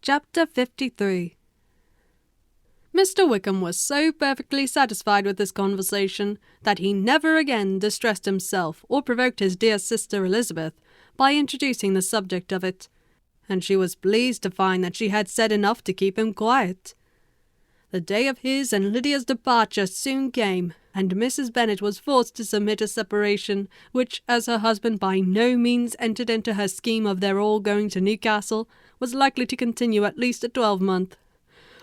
Chapter 53. Mr. Wickham was so perfectly satisfied with this conversation that he never again distressed himself or provoked his dear sister Elizabeth by introducing the subject of it, and she was pleased to find that she had said enough to keep him quiet. The day of his and Lydia's departure soon came, and Mrs. Bennet was forced to submit a separation, which, as her husband by no means entered into her scheme of their all going to Newcastle, was likely to continue at least a 12-month.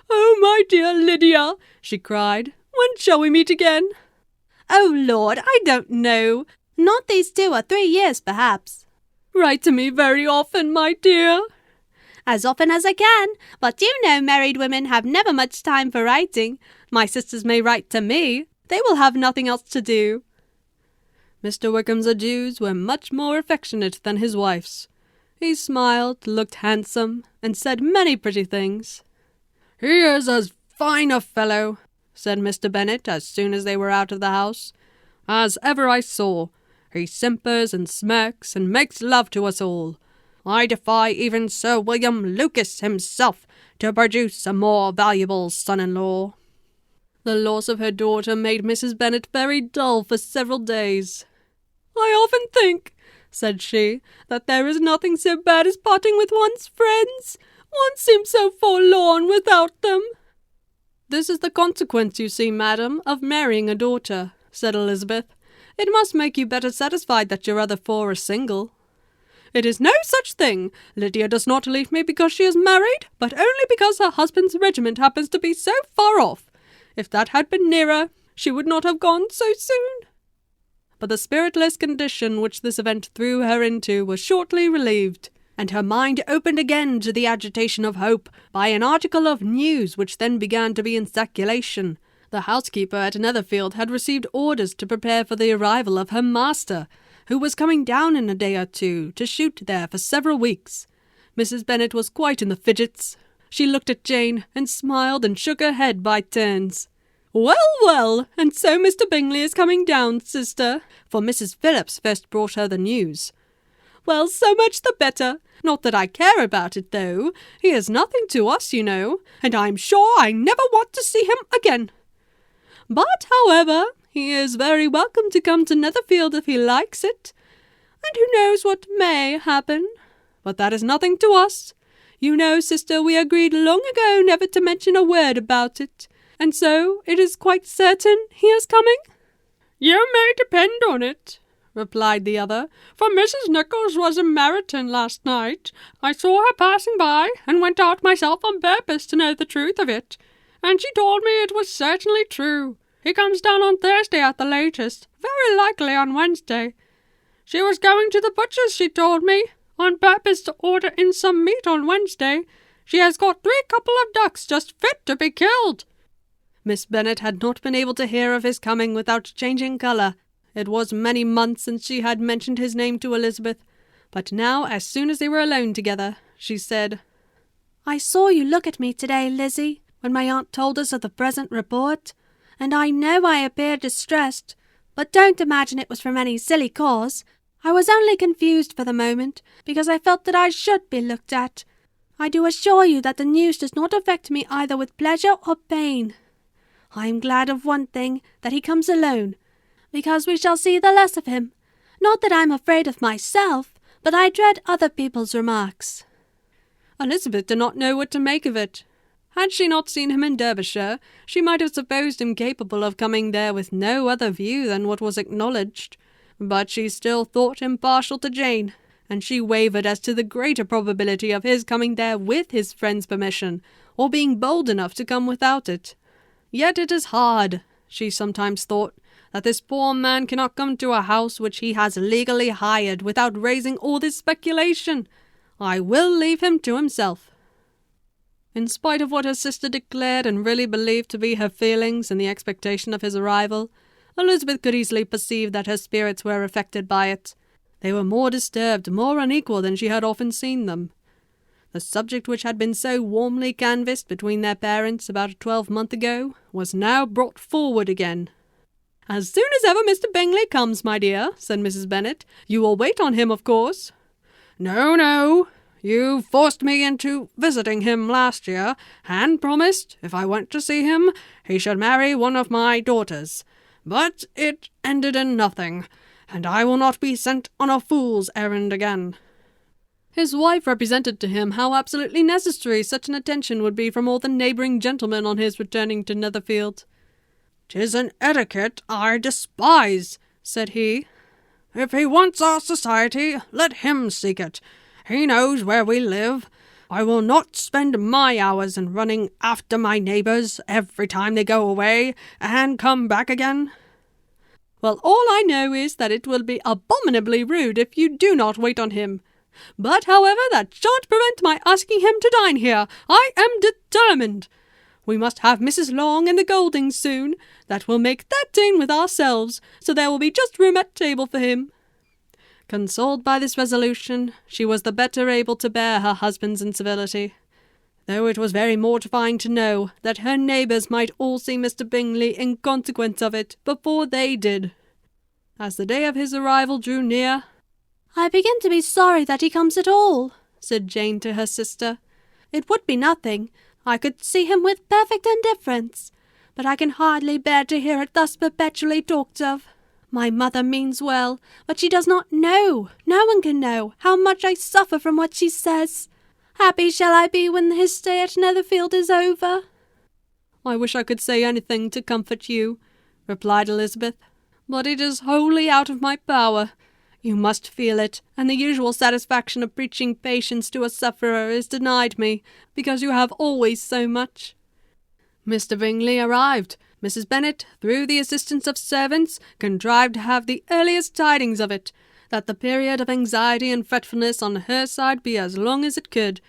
"Oh, my dear Lydia," she cried, "when shall we meet again?" "Oh, Lord, I don't know. Not these 2 or 3 years, perhaps." "Write to me very often, my dear." "As often as I can, but you know married women have never much time for writing. My sisters may write to me. They will have nothing else to do." Mr. Wickham's adieus were much more affectionate than his wife's. He smiled, looked handsome, and said many pretty things. "He is as fine a fellow," said Mr. Bennet as soon as they were out of the house, "as ever I saw. He simpers and smirks and makes love to us all. I defy even Sir William Lucas himself to produce a more valuable son-in-law." The loss of her daughter made Mrs. Bennet very dull for several days. "I often think," said she, "that there is nothing so bad as parting with one's friends. One seems so forlorn without them." "This is the consequence, you see, madam, of marrying a daughter," said Elizabeth. "It must make you better satisfied that your other 4 are single." "It is no such thing. Lydia does not leave me because she is married, but only because her husband's regiment happens to be so far off. If that had been nearer, she would not have gone so soon." But the spiritless condition which this event threw her into was shortly relieved, and her mind opened again to the agitation of hope by an article of news which then began to be in circulation. The housekeeper at Netherfield had received orders to prepare for the arrival of her master, who was coming down in a day or 2 to shoot there for several weeks. Mrs. Bennet was quite in the fidgets. She looked at Jane, and smiled and shook her head by turns. "Well, well, and so Mr. Bingley is coming down, sister," for Mrs. Phillips first brought her the news. "Well, so much the better. Not that I care about it, though. He is nothing to us, you know, and I'm sure I never want to see him again. But, however, he is very welcome to come to Netherfield if he likes it, and who knows what may happen? But that is nothing to us. You know, sister, we agreed long ago never to mention a word about it, and so it is quite certain he is coming?" "You may depend on it," replied the other, "for Mrs. Nichols was in Meryton last night. I saw her passing by, and went out myself on purpose to know the truth of it, and she told me it was certainly true. He comes down on Thursday at the latest, very likely on Wednesday. She was going to the butcher's, she told me, on purpose to order in some meat on Wednesday. She has got 3 couple of ducks just fit to be killed." Miss Bennet had not been able to hear of his coming without changing colour. It was many months since she had mentioned his name to Elizabeth, but now, as soon as they were alone together, she said, "I saw you look at me today, Lizzie, when my aunt told us of the present report, and I know I appeared distressed, but don't imagine it was from any silly cause. I was only confused for the moment, because I felt that I should be looked at. I do assure you that the news does not affect me either with pleasure or pain. I am glad of one thing, that he comes alone, because we shall see the less of him. Not that I am afraid of myself, but I dread other people's remarks." Elizabeth did not know what to make of it. Had she not seen him in Derbyshire, she might have supposed him capable of coming there with no other view than what was acknowledged, but she still thought him partial to Jane, and she wavered as to the greater probability of his coming there with his friend's permission, or being bold enough to come without it. Yet it is hard, she sometimes thought, that this poor man cannot come to a house which he has legally hired without raising all this speculation. I will leave him to himself. In spite of what her sister declared and really believed to be her feelings in the expectation of his arrival, Elizabeth could easily perceive that her spirits were affected by it. They were more disturbed, more unequal than she had often seen them. The subject which had been so warmly canvassed between their parents about a 12-month ago was now brought forward again. "As soon as ever Mr. Bingley comes, my dear," said Mrs. Bennet. "You will wait on him, of course." "No, no. You forced me into visiting him last year, and promised, if I went to see him, he should marry one of my daughters. But it ended in nothing, and I will not be sent on a fool's errand again." His wife represented to him how absolutely necessary such an attention would be from all the neighbouring gentlemen on his returning to Netherfield. "'Tis an etiquette I despise," said he. "If he wants our society, let him seek it. He knows where we live. I will not spend my hours in running after my neighbours every time they go away and come back again." "Well, all I know is that it will be abominably rude if you do not wait on him. But, however, that shan't prevent my asking him to dine here. I am determined. We must have Mrs. Long and the Goldings soon. That will make 13 with ourselves, so there will be just room at table for him." Consoled by this resolution, she was the better able to bear her husband's incivility, though it was very mortifying to know that her neighbours might all see Mr. Bingley in consequence of it before they did. As the day of his arrival drew near, "I begin to be sorry that he comes at all," said Jane to her sister. "It would be nothing. I could see him with perfect indifference, but I can hardly bear to hear it thus perpetually talked of. My mother means well, but she does not know, no one can know, how much I suffer from what she says. Happy shall I be when his stay at Netherfield is over." "I wish I could say anything to comfort you," replied Elizabeth, "but it is wholly out of my power. You must feel it, and the usual satisfaction of preaching patience to a sufferer is denied me, because you have always so much." Mr. Bingley arrived. Mrs. Bennet, through the assistance of servants, contrived to have the earliest tidings of it, that the period of anxiety and fretfulness on her side be as long as it could.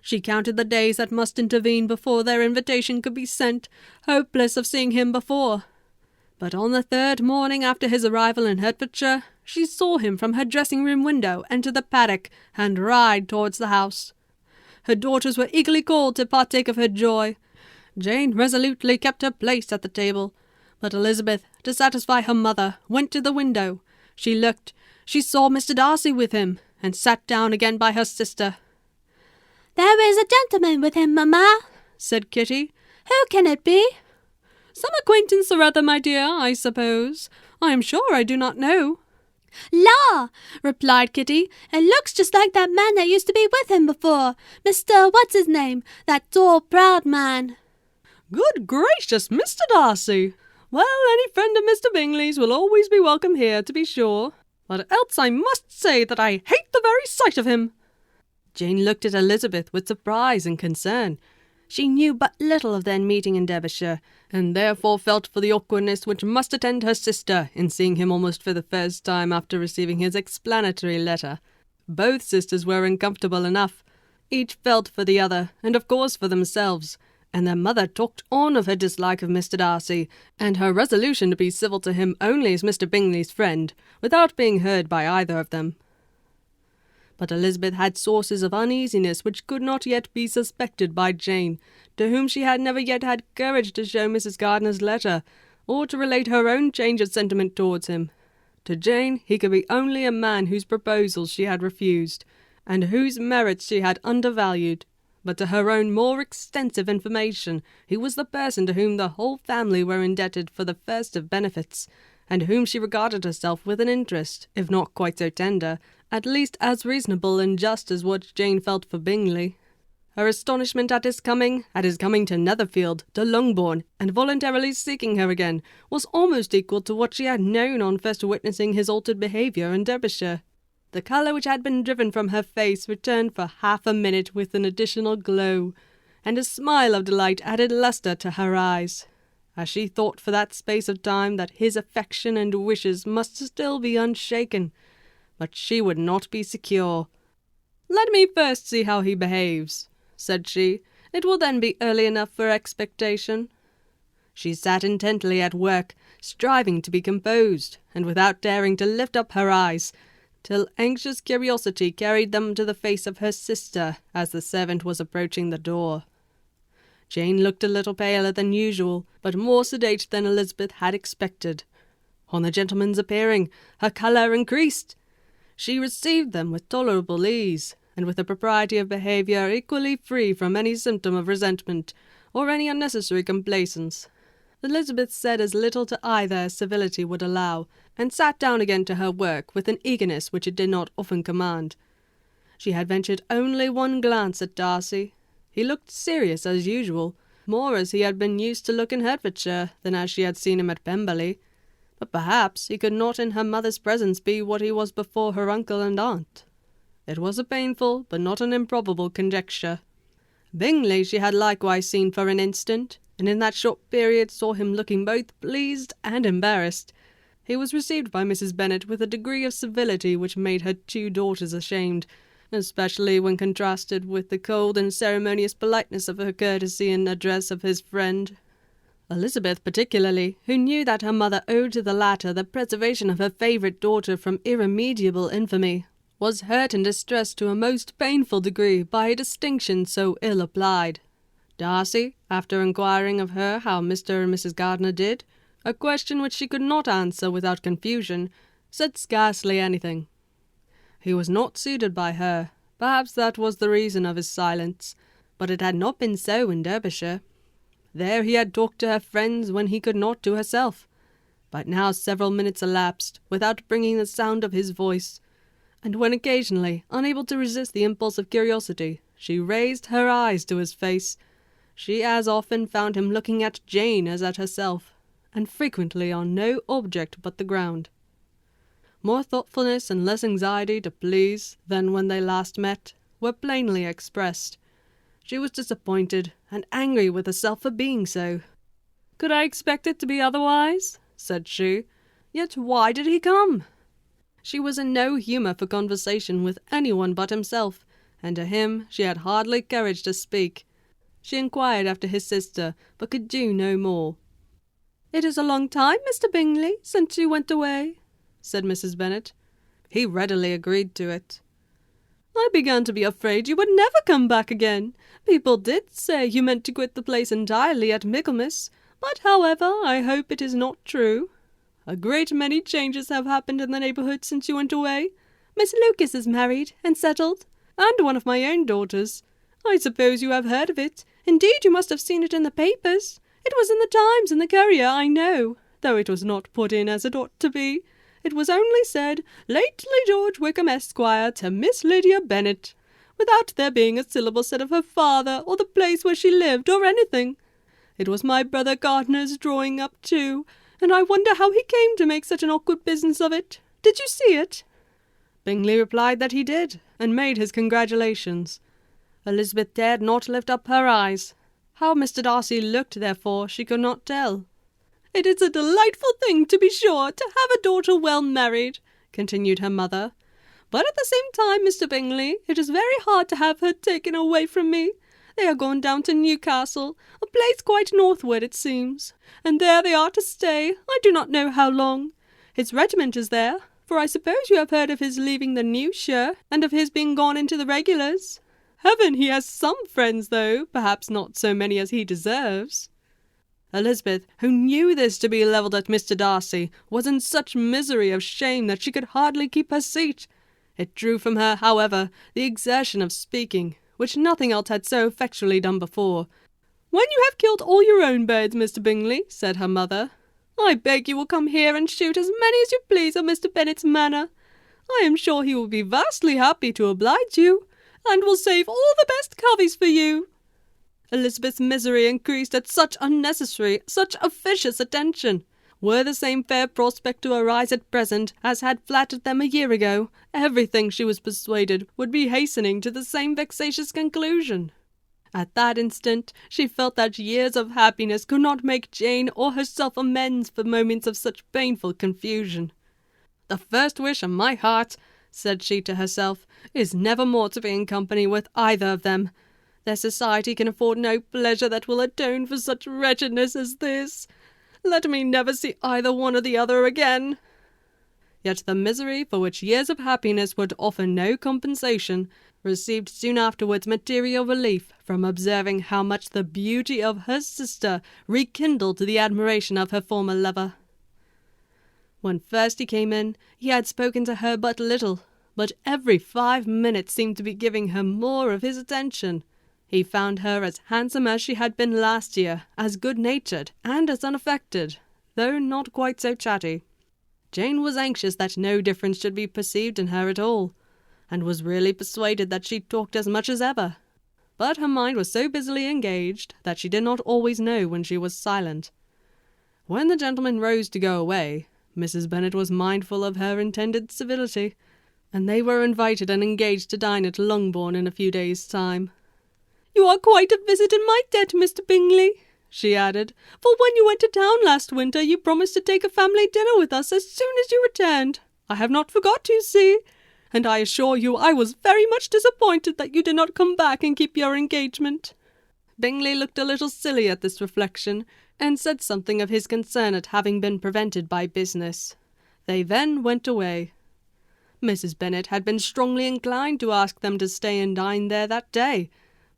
She counted the days that must intervene before their invitation could be sent, hopeless of seeing him before. But on the 3rd morning after his arrival in Hertfordshire, she saw him from her dressing-room window enter the paddock and ride towards the house. Her daughters were eagerly called to partake of her joy. Jane resolutely kept her place at the table, but Elizabeth, to satisfy her mother, went to the window. She looked, she saw Mr. Darcy with him, and sat down again by her sister. "There is a gentleman with him, mamma," said Kitty. "Who can it be?" "Some acquaintance or other, my dear, I suppose. I am sure I do not know." "La!" replied Kitty, "it looks just like that man that used to be with him before. Mr. What's-his-name, that tall, proud man." "Good gracious, Mr. Darcy! Well, any friend of Mr. Bingley's will always be welcome here, to be sure. But else I must say that I hate the very sight of him." Jane looked at Elizabeth with surprise and concern. She knew but little of their meeting in Derbyshire, and therefore felt for the awkwardness which must attend her sister in seeing him almost for the first time after receiving his explanatory letter. Both sisters were uncomfortable enough. Each felt for the other, and of course for themselves, and their mother talked on of her dislike of Mr. Darcy, and her resolution to be civil to him only as Mr. Bingley's friend, without being heard by either of them. But Elizabeth had sources of uneasiness which could not yet be suspected by Jane, to whom she had never yet had courage to show Mrs. Gardiner's letter, or to relate her own change of sentiment towards him. To Jane he could be only a man whose proposals she had refused, and whose merits she had undervalued. But to her own more extensive information he was the person to whom the whole family were indebted for the first of benefits, and whom she regarded herself with an interest, if not quite so tender, at least as reasonable and just as what Jane felt for Bingley. Her astonishment at his coming to Netherfield, to Longbourn, and voluntarily seeking her again, was almost equal to what she had known on first witnessing his altered behaviour in Derbyshire. The colour which had been driven from her face returned for half a minute with an additional glow, and a smile of delight added lustre to her eyes, as she thought for that space of time that his affection and wishes must still be unshaken. But she would not be secure. "Let me first see how he behaves," said she. "It will then be early enough for expectation." She sat intently at work, striving to be composed, and without daring to lift up her eyes, till anxious curiosity carried them to the face of her sister as the servant was approaching the door. Jane looked a little paler than usual, but more sedate than Elizabeth had expected. On the gentleman's appearing, her colour increased. She received them with tolerable ease, and with a propriety of behaviour equally free from any symptom of resentment, or any unnecessary complaisance. Elizabeth said as little to either as civility would allow, and sat down again to her work with an eagerness which it did not often command. She had ventured only one glance at Darcy. He looked serious as usual, more as he had been used to look in Hertfordshire than as she had seen him at Pemberley. But perhaps he could not in her mother's presence be what he was before her uncle and aunt. It was a painful, but not an improbable conjecture. Bingley she had likewise seen for an instant, and in that short period saw him looking both pleased and embarrassed. He was received by Mrs. Bennet with a degree of civility which made her two daughters ashamed, especially when contrasted with the cold and ceremonious politeness of her courtesy and address of his friend. Elizabeth particularly, who knew that her mother owed to the latter the preservation of her favourite daughter from irremediable infamy, was hurt and distressed to a most painful degree by a distinction so ill applied. Darcy, after inquiring of her how Mr. and Mrs. Gardiner did, a question which she could not answer without confusion, said scarcely anything. He was not suited by her. Perhaps that was the reason of his silence, but it had not been so in Derbyshire. There he had talked to her friends when he could not to herself, but now several minutes elapsed without bringing the sound of his voice, and when occasionally, unable to resist the impulse of curiosity, she raised her eyes to his face, she as often found him looking at Jane as at herself, and frequently on no object but the ground. More thoughtfulness and less anxiety to please than when they last met were plainly expressed. She was disappointed and angry with herself for being so. "Could I expect it to be otherwise?" said she. "Yet why did he come?" She was in no humour for conversation with anyone but himself, and to him she had hardly courage to speak. She inquired after his sister, but could do no more. "It is a long time, Mr. Bingley, since you went away," said Mrs. Bennet. He readily agreed to it. "I began to be afraid you would never come back again. People did say you meant to quit the place entirely at Michaelmas, but however, I hope it is not true. A great many changes have happened in the neighbourhood since you went away. Miss Lucas is married and settled, and one of my own daughters. I suppose you have heard of it. Indeed, you must have seen it in the papers. It was in the Times and the Courier, I know, though it was not put in as it ought to be. It was only said, 'Lately George Wickham, Esquire, to Miss Lydia Bennet,' without there being a syllable said of her father, or the place where she lived, or anything. It was my brother Gardiner's drawing up, too, and I wonder how he came to make such an awkward business of it. Did you see it?" Bingley replied that he did, and made his congratulations. Elizabeth dared not lift up her eyes. How Mr. Darcy looked, therefore, she could not tell. "It is a delightful thing, to be sure, to have a daughter well married," continued her mother. "But at the same time, Mr. Bingley, it is very hard to have her taken away from me. They are gone down to Newcastle, a place quite northward, it seems, and there they are to stay, I do not know how long. His regiment is there, for I suppose you have heard of his leaving the New Shire, and of his being gone into the regulars. Heaven, he has some friends, though, perhaps not so many as he deserves." Elizabeth, who knew this to be levelled at Mr. Darcy, was in such misery of shame that she could hardly keep her seat. It drew from her, however, the exertion of speaking, which nothing else had so effectually done before. "When you have killed all your own birds, Mr. Bingley," said her mother, "I beg you will come here and shoot as many as you please of Mr. Bennet's manor. I am sure he will be vastly happy to oblige you, and will save all the best coveys for you." Elizabeth's misery increased at such unnecessary, such officious attention. Were the same fair prospect to arise at present as had flattered them a year ago, everything, she was persuaded, would be hastening to the same vexatious conclusion. At that instant she felt that years of happiness could not make Jane or herself amends for moments of such painful confusion. "The first wish of my heart," said she to herself, "is never more to be in company with either of them. Their society can afford no pleasure that will atone for such wretchedness as this. Let me never see either one or the other again." Yet the misery for which years of happiness would offer no compensation received soon afterwards material relief from observing how much the beauty of her sister rekindled the admiration of her former lover. When first he came in, he had spoken to her but little, but every 5 minutes seemed to be giving her more of his attention. He found her as handsome as she had been last year, as good-natured, and as unaffected, though not quite so chatty. Jane was anxious that no difference should be perceived in her at all, and was really persuaded that she talked as much as ever. But her mind was so busily engaged that she did not always know when she was silent. When the gentlemen rose to go away, Mrs. Bennet was mindful of her intended civility, and they were invited and engaged to dine at Longbourn in a few days' time. "You are quite a visit in my debt, Mr. Bingley," she added, "for when you went to town last winter you promised to take a family dinner with us as soon as you returned. I have not forgot, you see, and I assure you I was very much disappointed that you did not come back and keep your engagement." Bingley looked a little silly at this reflection, and said something of his concern at having been prevented by business. They then went away. Mrs. Bennet had been strongly inclined to ask them to stay and dine there that day,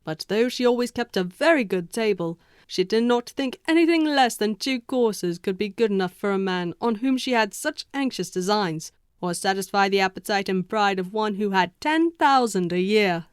but though she always kept a very good table, she did not think anything less than 2 courses could be good enough for a man on whom she had such anxious designs, or satisfy the appetite and pride of one who had 10,000 a year.